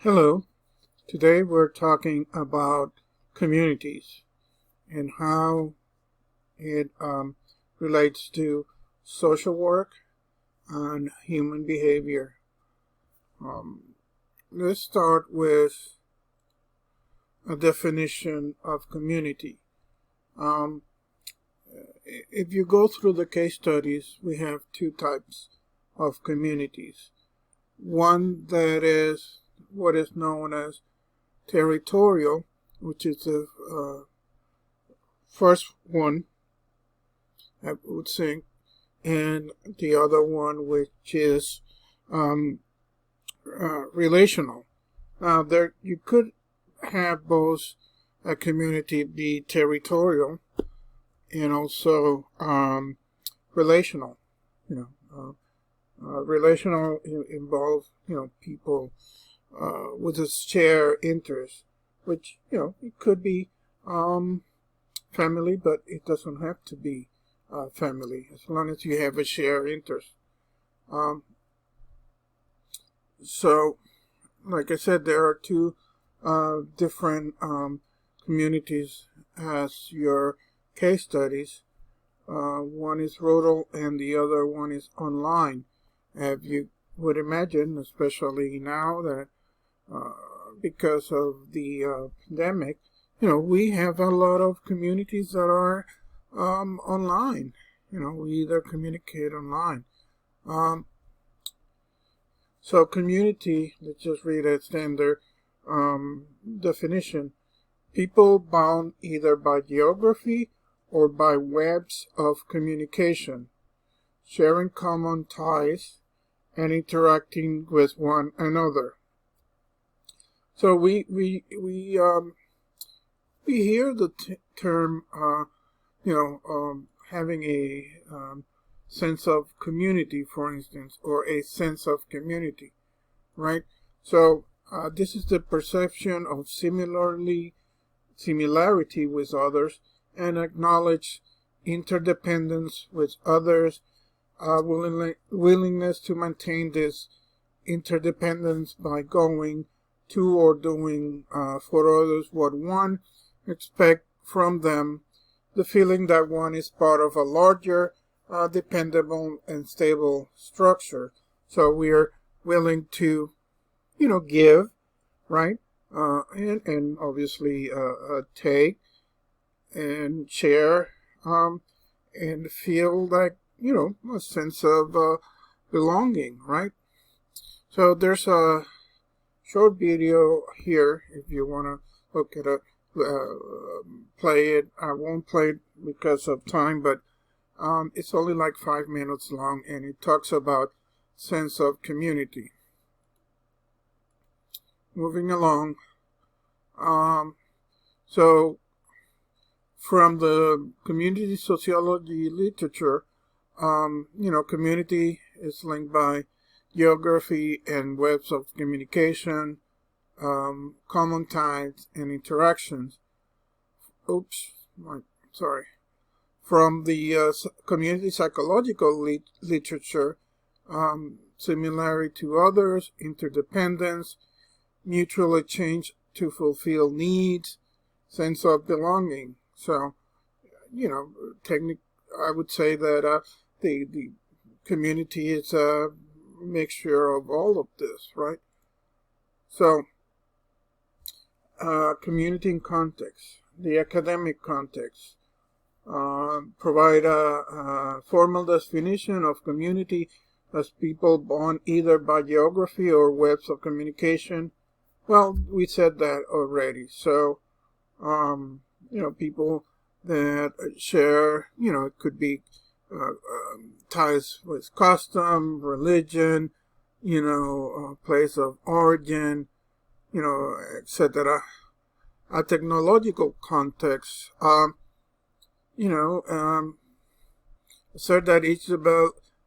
Hello, today we're talking about communities and how it relates to social work and human behavior. Um, let's start with a definition of community. Um, if you go through the case studies, we have two types of communities. One that is what is known as territorial, which is the first one, I would think, and the other one, which is relational. Now, there you could have both a community be territorial and also relational. You know, relational involves people with a shared interest, which it could be family, but it doesn't have to be family as long as you have a shared interest. Um, so, like I said, there are two different communities as your case studies. One is rural and the other one is online. As you would imagine, especially now that because of the pandemic, we have a lot of communities that are online. We either communicate online. So community, let's just read a standard definition. People bound either by geography or by webs of communication, sharing common ties and interacting with one another. So we hear the term, having a sense of community, for instance, or a sense of community, right? So this is the perception of similarity with others and acknowledge interdependence with others, willingness to maintain this interdependence by going to or doing for others what one expects from them, the feeling that one is part of a larger, dependable and stable structure. So we're willing to, give, right? And obviously take and share, and feel like, a sense of belonging, right? So there's a short video here if you want to look at it, play it. I won't play it because of time, but it's only like 5 minutes long, and it talks about sense of community. Moving along. So from the community sociology literature, community is linked by geography and webs of communication, common ties and interactions. Sorry. From the community psychological literature, similarity to others, interdependence, mutual exchange to fulfill needs, sense of belonging. So, I would say that the community is a mixture of all of this, right? So, community and context, the academic context, provide a formal definition of community as people bound either by geography or webs of communication. Well, we said that already. So, people that share, it could be ties with custom, religion, place of origin, etc. A technological context, assert that each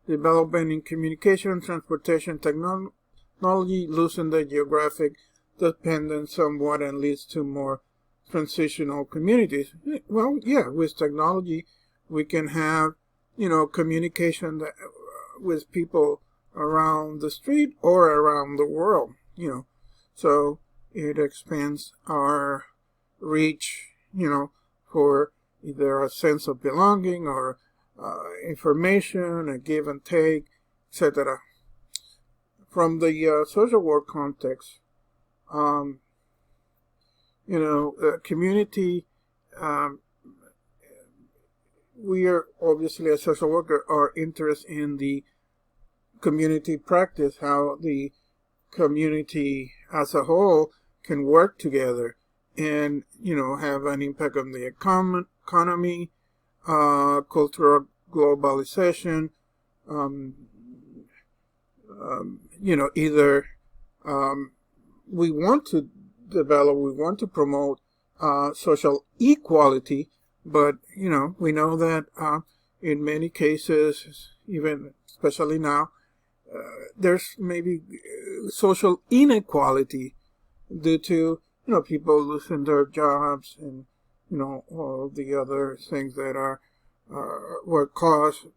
development in communication, transportation, technology loosen the geographic dependence somewhat and leads to more transitional communities. Well, yeah, with technology, we can have, communication with people around the street or around the world, So it expands our reach, for either a sense of belonging or information, a give and take, etc. From the social work context, community, we are obviously, as social worker, are interested in the community practice, how the community as a whole can work together and, have an impact on the economy, cultural globalization, either we want to develop, we want to promote social equality, but, we know that in many cases, even especially now, there's maybe social inequality due to, people losing their jobs and, all the other things that were caused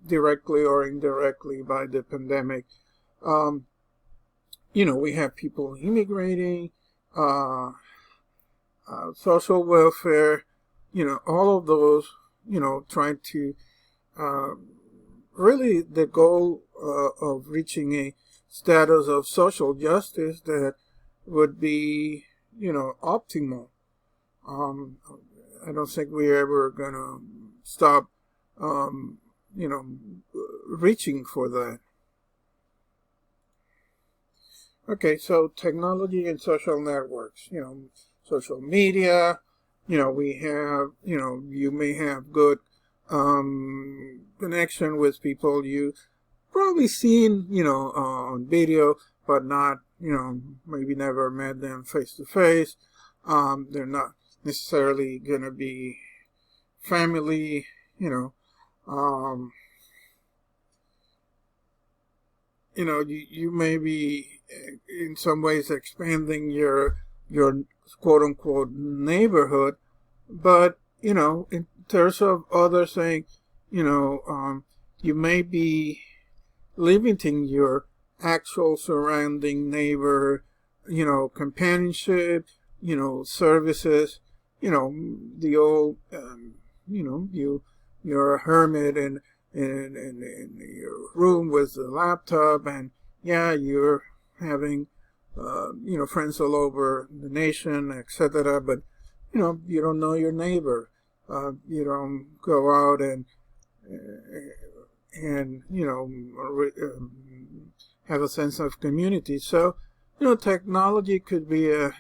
directly or indirectly by the pandemic. We have people immigrating, social welfare, all of those, trying to, really the goal of reaching a status of social justice that would be, optimal. I don't think we're ever going to stop, reaching for that. Okay, so technology and social networks, social media, we have, you may have good connection with people you probably seen, on video, but not, maybe never met them face to face. They're not necessarily going to be family, you may be in some ways expanding your quote unquote neighborhood, but, in terms of others saying, you may be limiting your actual surrounding neighbor, companionship, services, the old, you're a hermit in your room with a laptop, and you're having, friends all over the nation, etc. But, you don't know your neighbor. You don't go out and have a sense of community. So, technology could be a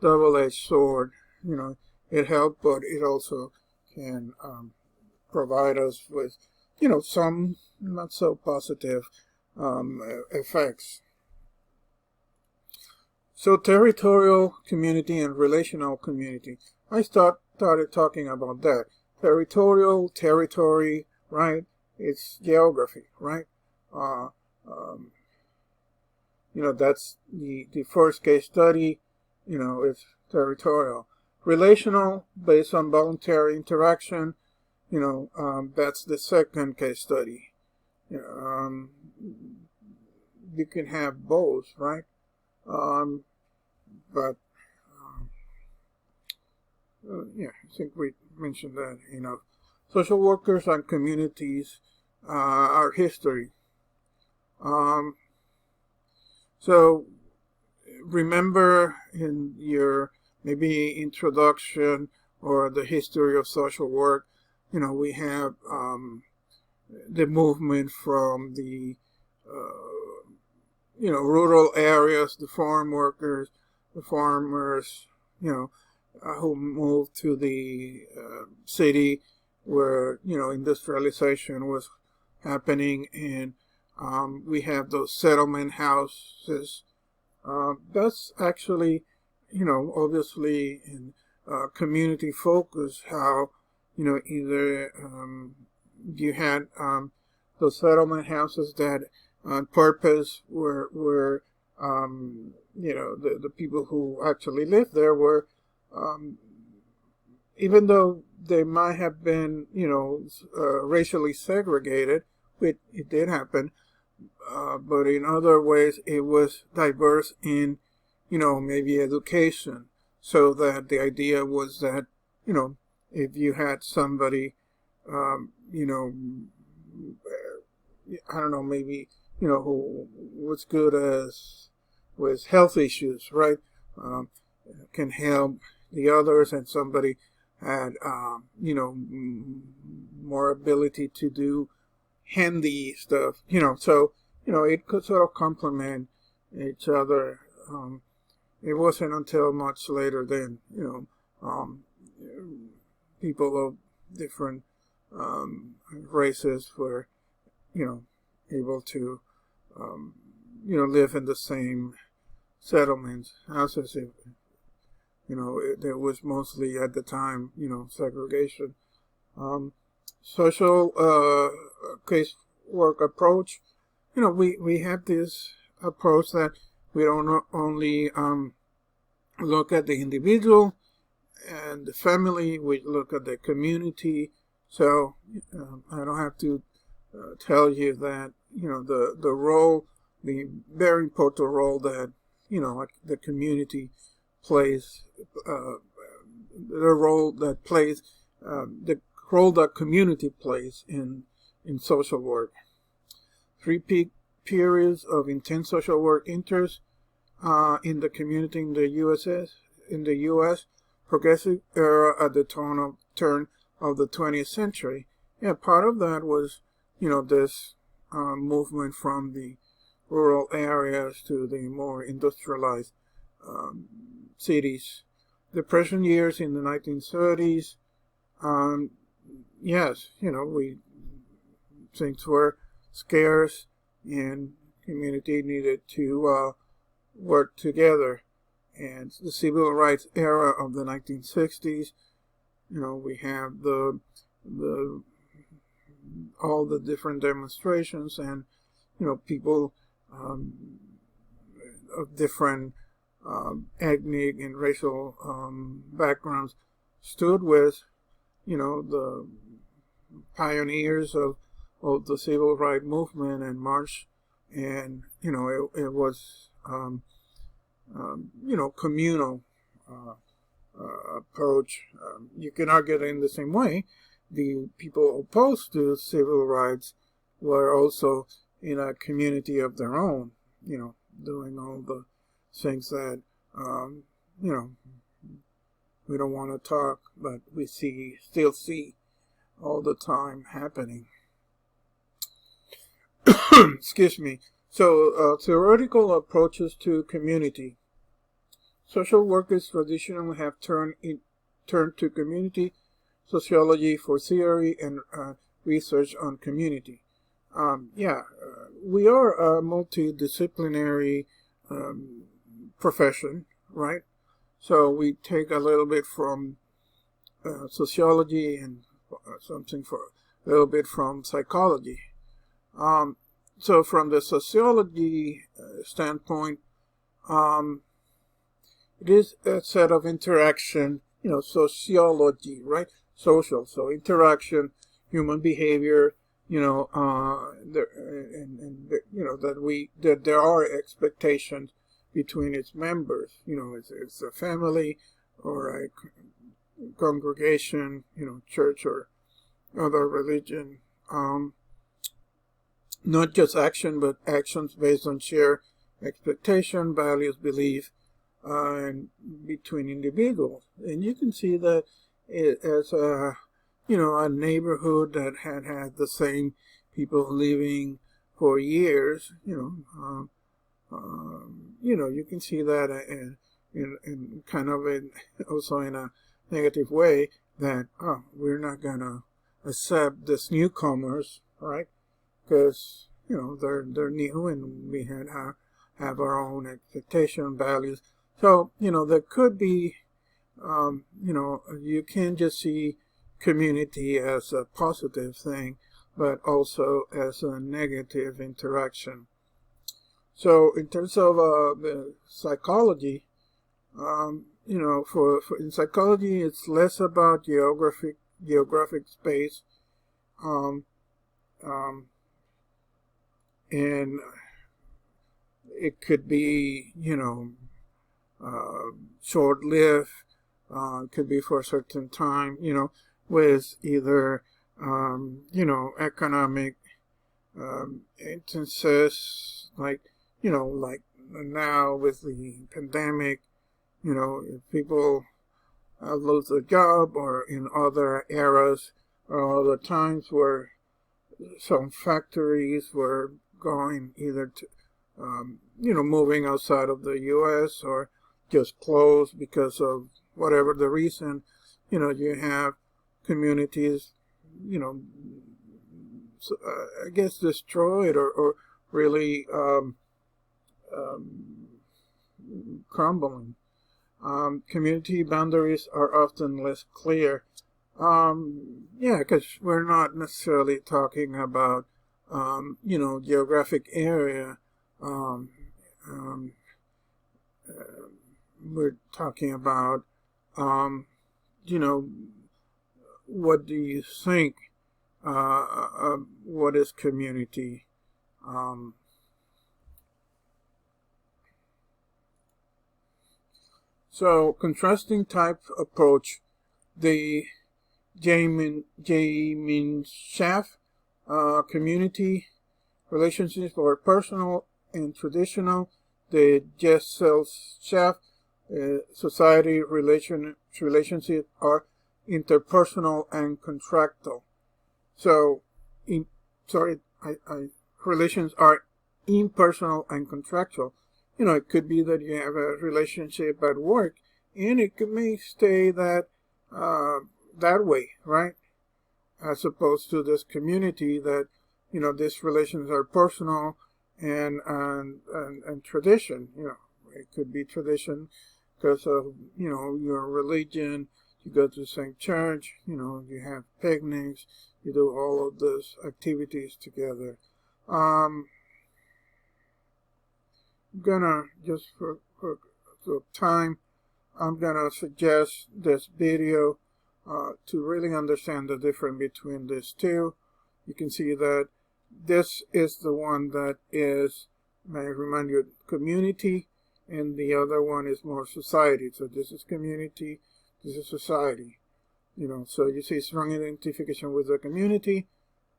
double-edged sword. It helps, but it also can provide us with, some not so positive effects. So territorial community and relational community. I started talking about that. Territory, right? It's geography, right? That's the first case study, it's territorial. Relational, based on voluntary interaction, that's the second case study. You can have both, right? I think we mentioned that, Social workers and communities, our history. So remember in your maybe introduction or the history of social work, we have the movement from the rural areas, the farm workers, the farmers, who moved to the city where, industrialization was happening, and we have those settlement houses. That's actually, obviously in community focus, how, either you had those settlement houses that on purpose were the people who actually lived there were, even though they might have been, racially segregated, it did happen, but in other ways it was diverse in maybe education. So that the idea was that, if you had somebody, I don't know, maybe, who was good with health issues, right? Can help the others, and somebody had, more ability to do handy stuff, so, it could sort of complement each other. It wasn't until much later then, people of different races were, able to, live in the same settlements, houses. There was mostly at the time, segregation. Social casework approach. We have this approach that we don't only look at the individual and the family, we look at the community. So I don't have to tell you that, the role, the very important role that, the community plays, the role that community plays in social work. 3 peak periods of intense social work enters in the community in the U.S. Progressive era at the turn of the 20th century. Yeah, part of that was, this movement from the rural areas to the more industrialized cities. Depression years in the 1930s. Yes, things were scarce, and community needed to work together. And the civil rights era of the 1960s, we have all the different demonstrations, and people of different ethnic and racial backgrounds stood with the pioneers of the civil rights movement and march, and it was communal approach. You can argue that in the same way, the people opposed to civil rights were also in a community of their own, doing all the things that, we don't want to talk, but we still see all the time happening. Excuse me. So, theoretical approaches to community. Social workers traditionally have turned to community sociology for theory and research on community. We are a multidisciplinary profession, right? So we take a little bit from sociology and something for a little bit from psychology. So from the sociology standpoint, it is a set of interaction, sociology, right? Social, so interaction, human behavior, that there are expectations between its members. It's a family or a congregation, church or other religion. Not just action, but actions based on shared expectation, values, belief, and between individuals. And you can see that as a neighborhood that had the same people living for years. You can see that in kind of also in a negative way, that we're not gonna accept this newcomers, right? Because they're new, and we have our own expectation, values. So there could be you can't just see community as a positive thing, but also as a negative interaction. So in terms of the psychology, in psychology, it's less about geographic space, and it could be, short-lived. It could be for a certain time, with either, economic instances, like now with the pandemic, if people lose their job, or in other eras or other times where some factories were going either to, moving outside of the U.S. or just closed because of whatever the reason, you have communities, I guess destroyed, or really crumbling. Community boundaries are often less clear. Because we're not necessarily talking about, geographic area. We're talking about, what do you think? What is community? So, contrasting type approach, the Gemeinschaft, community relationships are personal and traditional. The Gesellschaft, society relationships are interpersonal and contractual. So, relations are impersonal and contractual. It could be that you have a relationship at work, and it may stay that way, right? As opposed to this community that, these relations are personal and tradition. It could be tradition because of, your religion. You go to the same church, you have picnics, you do all of those activities together. I'm gonna, just for time, I'm gonna suggest this video to really understand the difference between these two. You can see that this is the one that is, may I remind you, community, and the other one is more society. So this is community, this is society. So you see strong identification with the community,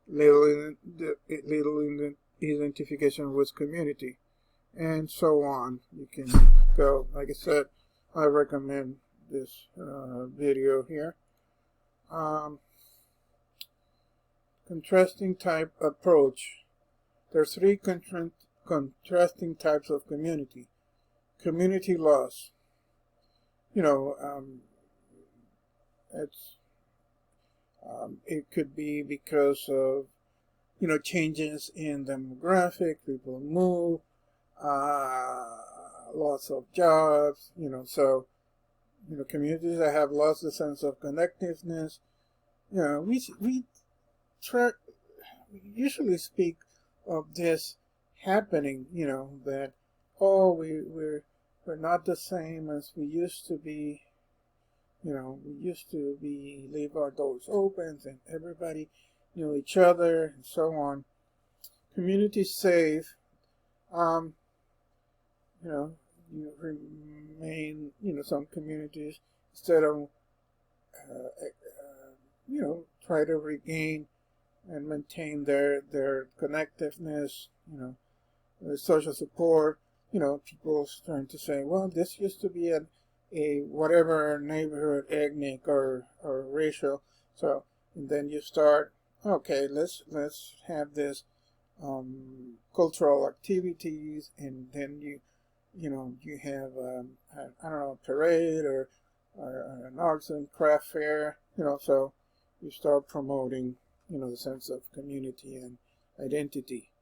little identification with community, and so on. You can go, like I said, I recommend this video here. Contrasting type approach. There's three contrasting types of community. Community loss. It could be because of, changes in demographic, people move, loss of jobs, so, communities that have lost the sense of connectiveness. We usually speak of this happening, that, we're not the same as we used to be. We used to leave our doors open and everybody knew each other and so on. Community safe. You remain, some communities, instead of, try to regain and maintain their connectiveness, social support. People trying to say, well, this used to be a whatever neighborhood, ethnic or racial. So, and then you start, okay, let's have this cultural activities, and then you have I don't know, a parade or an arts and craft fair. So you start promoting the sense of community and identity.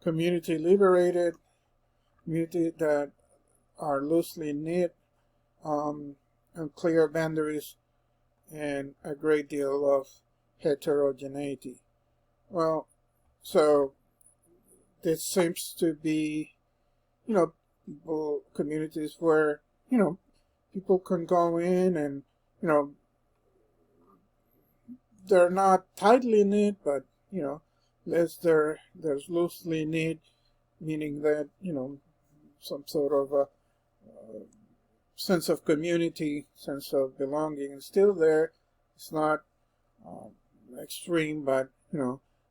Community liberated, community that are loosely knit, and clear boundaries, and a great deal of heterogeneity. Well, so this seems to be, communities where, people can go in and, they're not tightly knit, but, there's loosely knit, meaning that, some sort of a sense of community, sense of belonging is still there. It's not extreme, but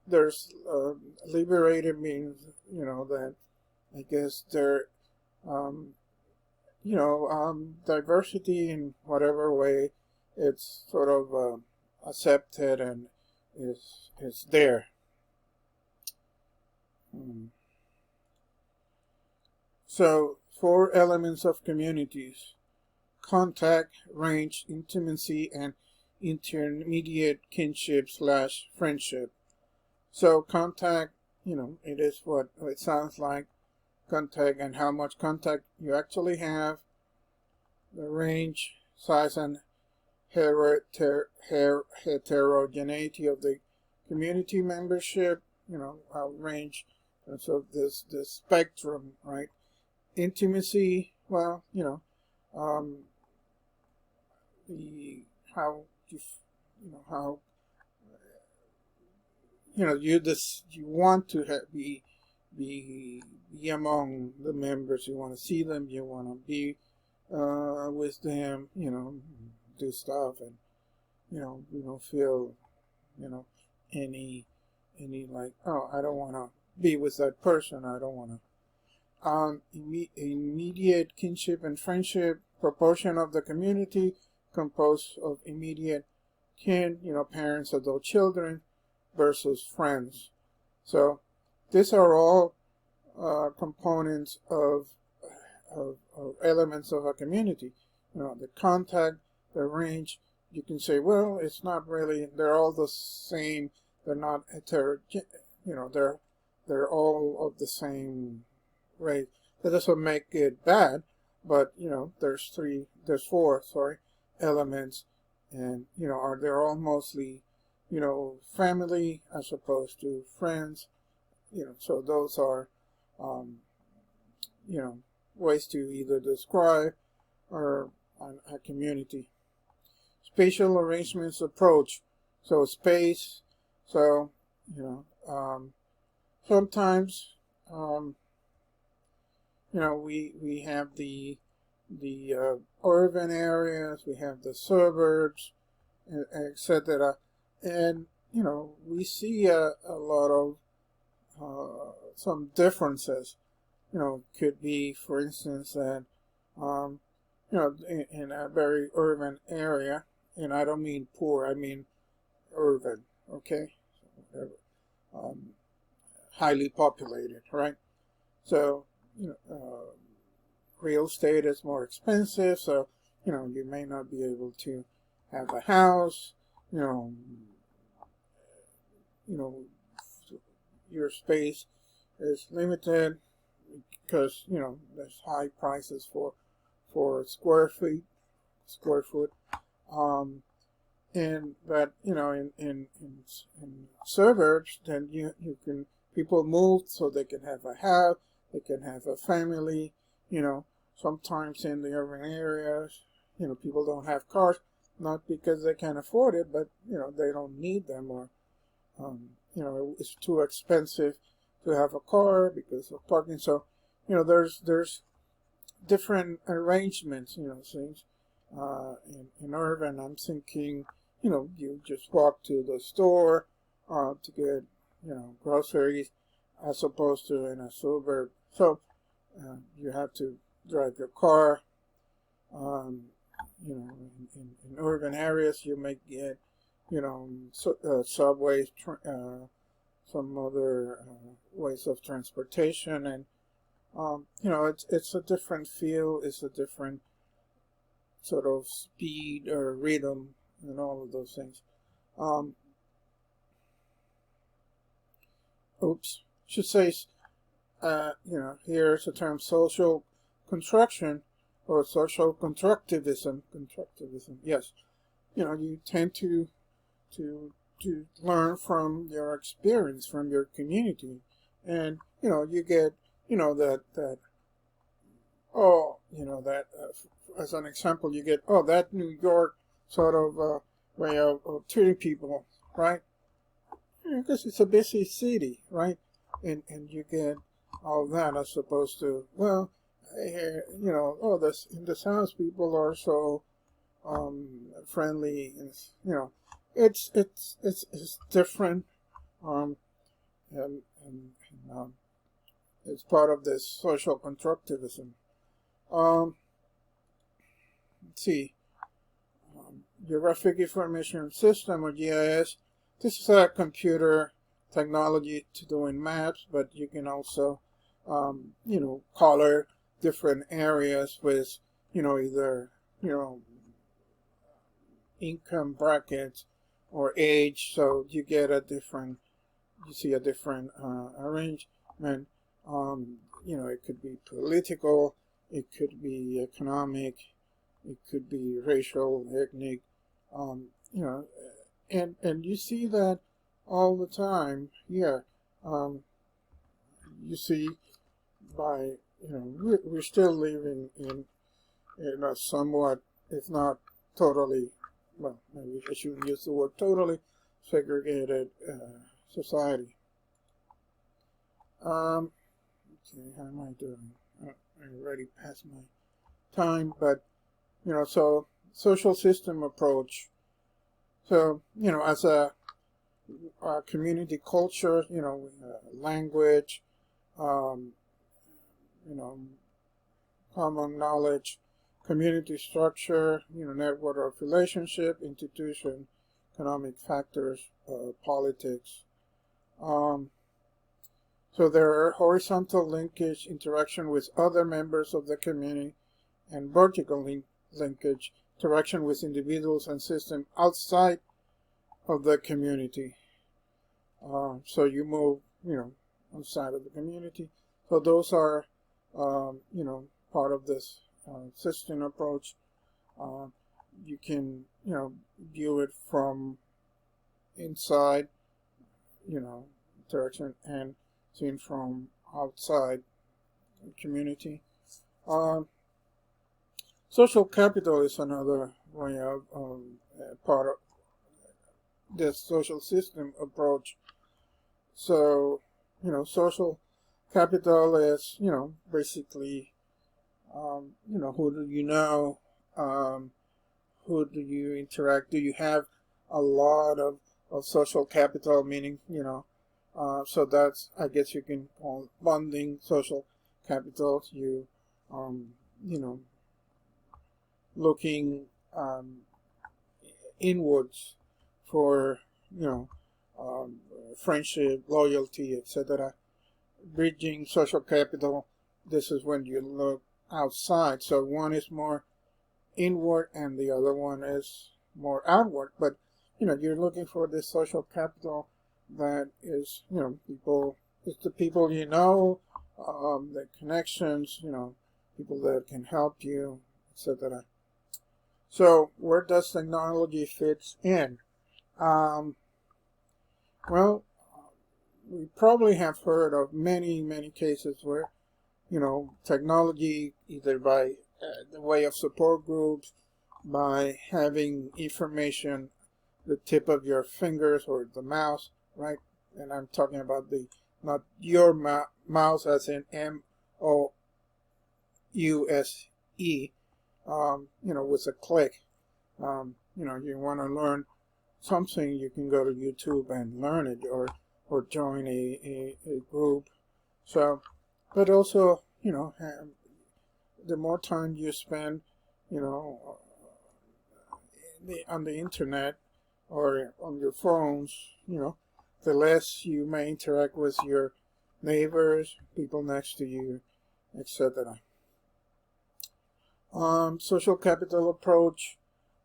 there's liberated means that I guess there diversity in whatever way it's sort of accepted and is there. So 4 elements of communities: contact, range, intimacy, and intermediate kinship/friendship. So contact, it is what it sounds like, contact, and how much contact you actually have. The range, size, and heterogeneity of the community membership, range, and so this spectrum, right? Intimacy, well, the how you want to be among the members. You want to see them. You want to be with them. Do stuff, and you don't feel any like, oh, I don't want to be with that person. I don't want to. Immediate kinship and friendship, proportion of the community composed of immediate kin, parents, adult children, versus friends. So these are all components of elements of a community. The contact, the range. You can say, well, it's not really. They're all the same. They're not heterogeneous. They're all of the same rate. That doesn't make it bad, but there's 4 elements, and they're all mostly family as opposed to friends. So those are ways to either describe or a community. Spatial arrangements approach. So space. So sometimes we have the urban areas, we have the suburbs, etc. And we see a lot of some differences. Could be, for instance, that in a very urban area, and I don't mean poor, I mean urban, okay? Highly populated, right? So, real estate is more expensive, so, you may not be able to have a house, your space is limited because, there's high prices for square foot. But in suburbs, then you can, people move so they can have a house, they can have a family. Sometimes in the urban areas, people don't have cars, not because they can't afford it, but they don't need them, or it's too expensive to have a car because of parking. So there's different arrangements. Things in urban, I'm thinking, you just walk to the store to get groceries, as opposed to in a suburb. So you have to drive your car. In urban areas, you may get subways, some other ways of transportation, and it's a different feel. It's a different sort of speed or rhythm and all of those things. Should say, here's the term social construction or social constructivism. Yes, you tend to learn from your experience, from your community, and you get as an example, you get that New York sort of way of treating people, right? Because it's a busy city, right? And you get all that, as opposed to, well, you know, oh, this in the South people are so friendly, and you know, it's different, um, and it's part of this social constructivism. Um, let's see, Geographic Information System, or GIS. This is a computer technology to doing maps, but you can also, you know, color different areas with, you know, either, you know, income brackets or age, so you get a different, you see a different arrangement. You know, it could be political, it could be economic, it could be racial, ethnic, you know, and you see that all the time here. You see, by, you know, we're still living in a somewhat, if not totally, well, maybe I shouldn't use the word totally, segregated society. Okay, how am I doing? I already passed my time, but, you know, so social system approach. So, you know, as a community culture, you know, language, um, you know, common knowledge, community structure, you know, network of relationship, institution, economic factors, politics. So there are horizontal linkage, interaction with other members of the community, and vertical linkage, interaction with individuals and systems outside of the community. So you move, you know, outside of the community. So those are, you know, part of this system approach. You can, you know, view it from inside, you know, interaction, and seen from outside the community. Social capital is another way of part of this social system approach. So, you know, social capital is, you know, basically, you know, who do you know? Who do you interact? Do you have a lot of social capital, meaning, you know, so that's, I guess you can call bonding social capital. You know, looking inwards for, you know, friendship, loyalty, etc. Bridging social capital, this is when you look outside. So one is more inward and the other one is more outward. But, you know, you're looking for this social capital that is, you know, people, it's the people you know, the connections, you know, people that can help you, etc. So where does technology fit in? Well, we probably have heard of many, many cases where, you know, technology, either by the way of support groups, by having information the tip of your fingers or the mouse, right? And I'm talking about the, not your mouse as in MOUSE, you know, with a click. You know, you want to learn something, you can go to YouTube and learn it, or join a group. So, but also, you know, the more time you spend, you know, on the internet or on your phones, you know, the less you may interact with your neighbors, people next to you, etc. Social capital approach.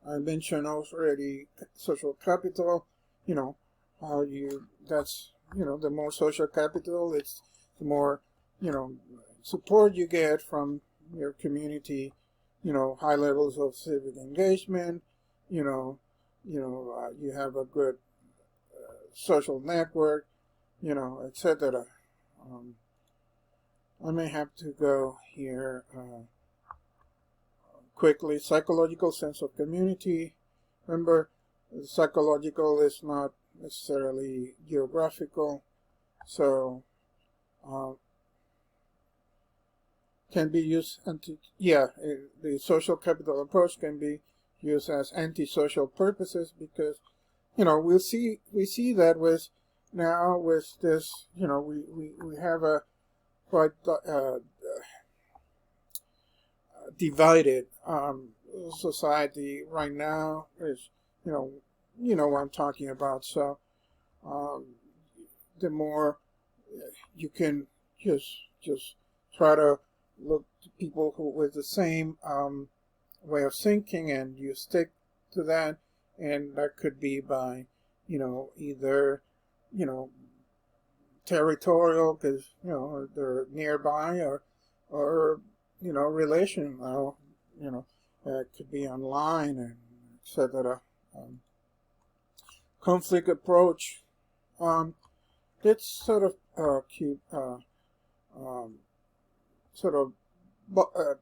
I mentioned already social capital, you know, how you, that's, you know, the more social capital, it's the more, you know, support you get from your community, you know, high levels of civic engagement, you know, you have a good social network, you know, etc. I may have to go here quickly. Psychological sense of community. Remember, psychological is not necessarily geographical. So can be used the social capital approach can be used as antisocial purposes, because we see that with this, we have a quite divided society right now. Is what I'm talking about. So the more you can just try to look to people who with the same way of thinking, and you stick to that, and that could be by either territorial, because they're nearby, or relational, it could be online, and etc. Conflict approach, let's sort of keep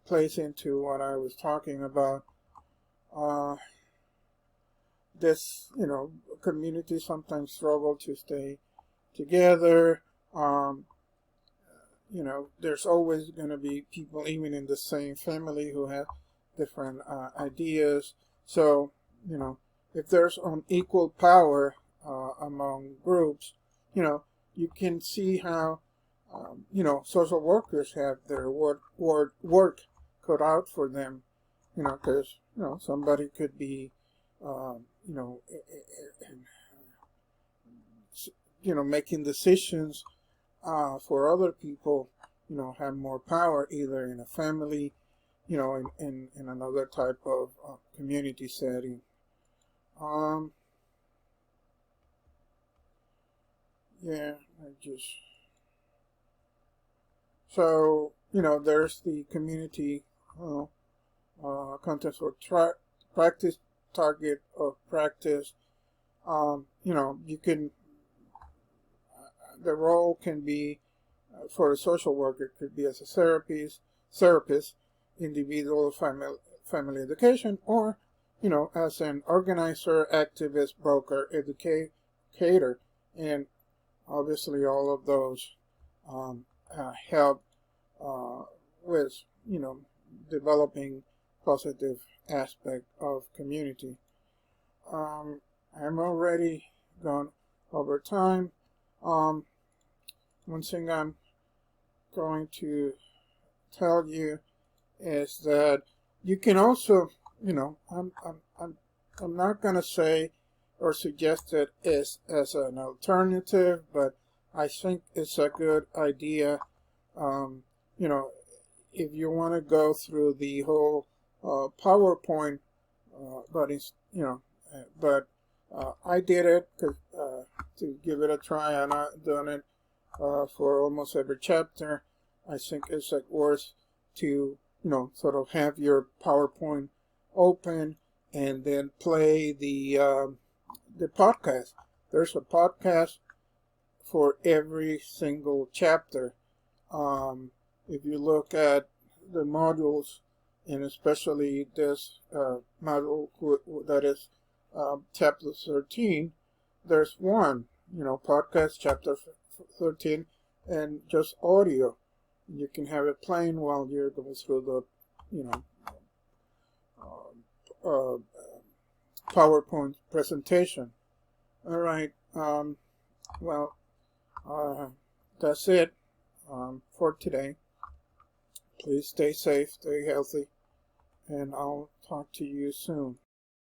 plays into what I was talking about. This communities sometimes struggle to stay together. There's always going to be people, even in the same family, who have different ideas. So, if there's unequal power among groups, you can see how, social workers have their work cut out for them, because, somebody could be, making decisions for other people, have more power, either in a family, in another type of community setting. So, there's the community context or practice, target of practice. You can, the role can be, for a social worker, could be as a therapist, individual family education, or, as an organizer, activist, broker, educator. And obviously all of those help with, developing positive aspect of community. I'm already gone over time. One thing I'm going to tell you is that you can also, I'm not going to say or suggest it as an alternative, but I think it's a good idea. If you want to go through the whole PowerPoint, I did it to give it a try, and I've done it for almost every chapter. I think it's worth to sort of have your PowerPoint open and then play the podcast. There's a podcast for every single chapter. If you look at the modules, and especially this module that is chapter 13, there's one, podcast chapter 13, and just audio. You can have it playing while you're going through the, PowerPoint presentation. All right. That's it for today. Please stay safe, stay healthy, and I'll talk to you soon.